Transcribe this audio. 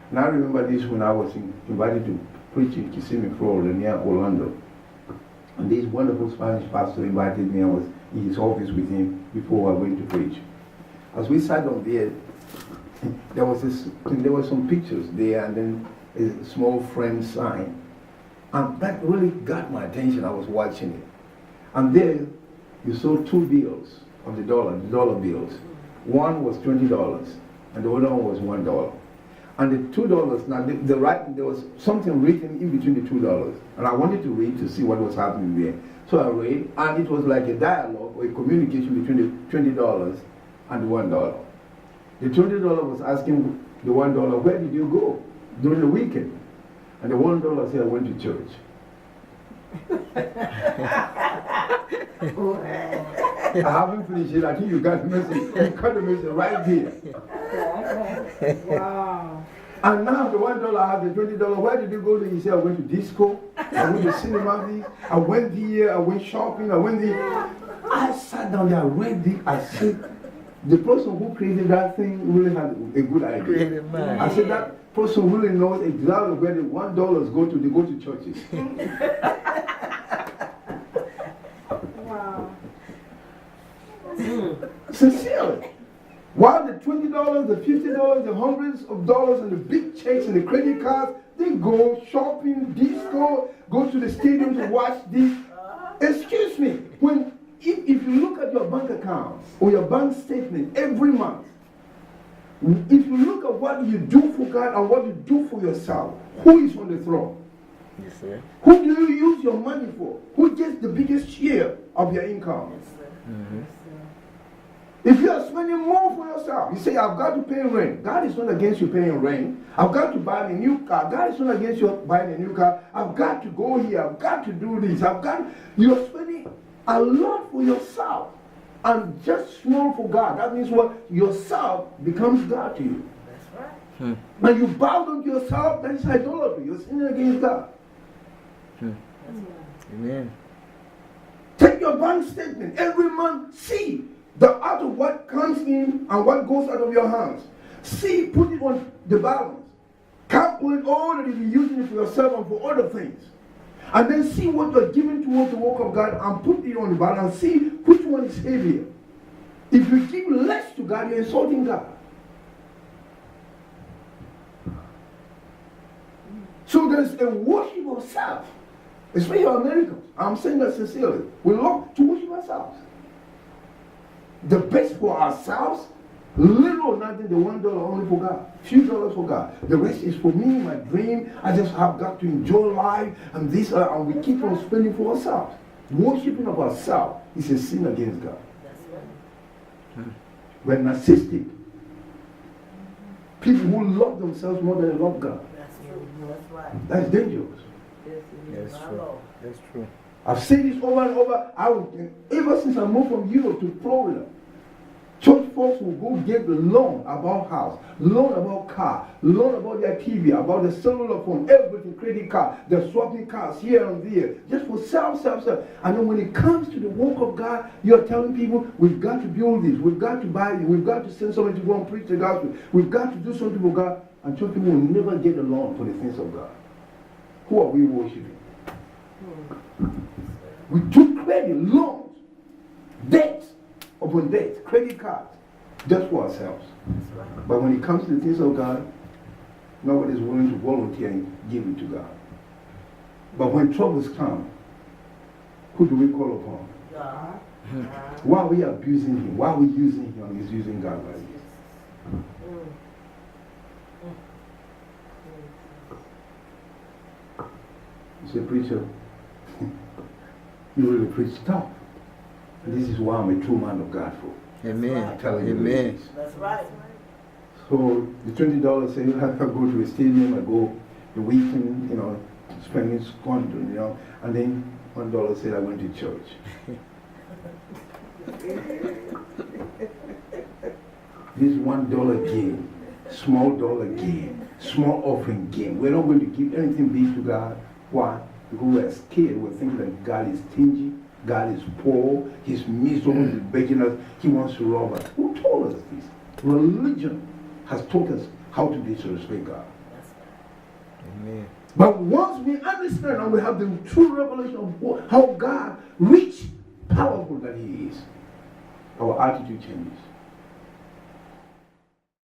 And I remember this when I was invited to preach in Kissimmee, Florida, near Orlando. And this wonderful Spanish pastor invited me. I was in his office with him before I went to preach. As we sat on there, there were some pictures there, and then a small friend sign. And that really got my attention. I was watching it. And there you saw two bills of the dollar bills. One was $20, and the other one was $1. And the $2, now there was something written in between the $2. And I wanted to read to see what was happening there. So I read, and it was like a dialogue or a communication between the $20 and the $1. The $20 was asking the $1, where did you go during the weekend? And the $1 said, I went to church. I haven't finished it. I think you got the message. You got the message right here. Wow. And now the $1 has the $20. Where did you go to? He said, I went to disco. I went to cinema. I went here. I went shopping. I went there. I sat down there. I read it. I said, the person who created that thing really had a good idea. I said, that person really knows exactly where the $1 go to. They go to churches. Wow. Sincerely. While the $20, the $50, the hundreds of dollars, and the big checks and the credit cards, they go shopping, disco, go to the stadium to watch this. Excuse me, if you look at your bank account or your bank statement every month, if you look at what you do for God and what you do for yourself, who is on the throne? Yes, sir. Who do you use your money for? Who gets the biggest share of your income? Yes, sir. Mm-hmm. If you are spending more for yourself, you say, I've got to pay rent. God is not against you paying rent. I've got to buy a new car. God is not against you buying a new car. I've got to go here. I've got to do this. You're spending a lot for yourself and just small for God. That means what? Yourself becomes God to you. That's right. When you bow down to yourself, that is idolatry. You're sinning against God. Amen. Take your bank statement every month. See out of what comes in and what goes out of your hands. See, put it on the balance. Calculate all that you're using it for yourself and for other things. And then see what you're giving towards the work of God and put it on the balance. See which one is heavier. If you give less to God, you're insulting God. So there's a worship of self. Especially Americans. I'm saying that sincerely. We love to worship ourselves. The best for ourselves, little or nothing, the $1 only for God. Few dollars for God. The rest is for me, my dream. I just have got to enjoy life and this, and we keep on spending for ourselves. Worshipping of ourselves is a sin against God. That's right. We're narcissistic. People who love themselves more than they love God. That's true. That's right. That's dangerous. That's true. That's true. I've said this over and over. Ever since I moved from Europe to Florida, church folks will go get loan about house, loan about car, loan about their TV, about the cellular phone, everything, credit card. They're swapping cars here and there, just for self. And then when it comes to the work of God, you're telling people, we've got to build this, we've got to buy it, we've got to send somebody to go and preach the gospel, we've got to do something for God. And church people will never get a loan for the things of God. Who are we worshiping? We took credit, loans, debt upon debt, credit cards, just for ourselves. But when it comes to the things of God, nobody is willing to volunteer and give it to God. But when troubles come, who do we call upon? God. Why are we abusing Him? Why are we using Him and He's using God like this? You say, preacher, you really preach tough. And this is why I'm a true man of God for. Amen. I'm telling you Amen. this. That's right. So the $20 say, I go to a stadium, I go the weekend, spending squandering, and then $1 said I went to church. This $1 gain, small dollar gain, small offering gain. We're not going to give anything big to God. Why? Because we're scared. We're thinking that God is stingy, God is poor, He's miserable, He's begging us, He wants to rob us. Who told us this? Religion has taught us how to disrespect God. That's Amen. But once we understand and we have the true revelation of how God rich, powerful that He is, our attitude changes.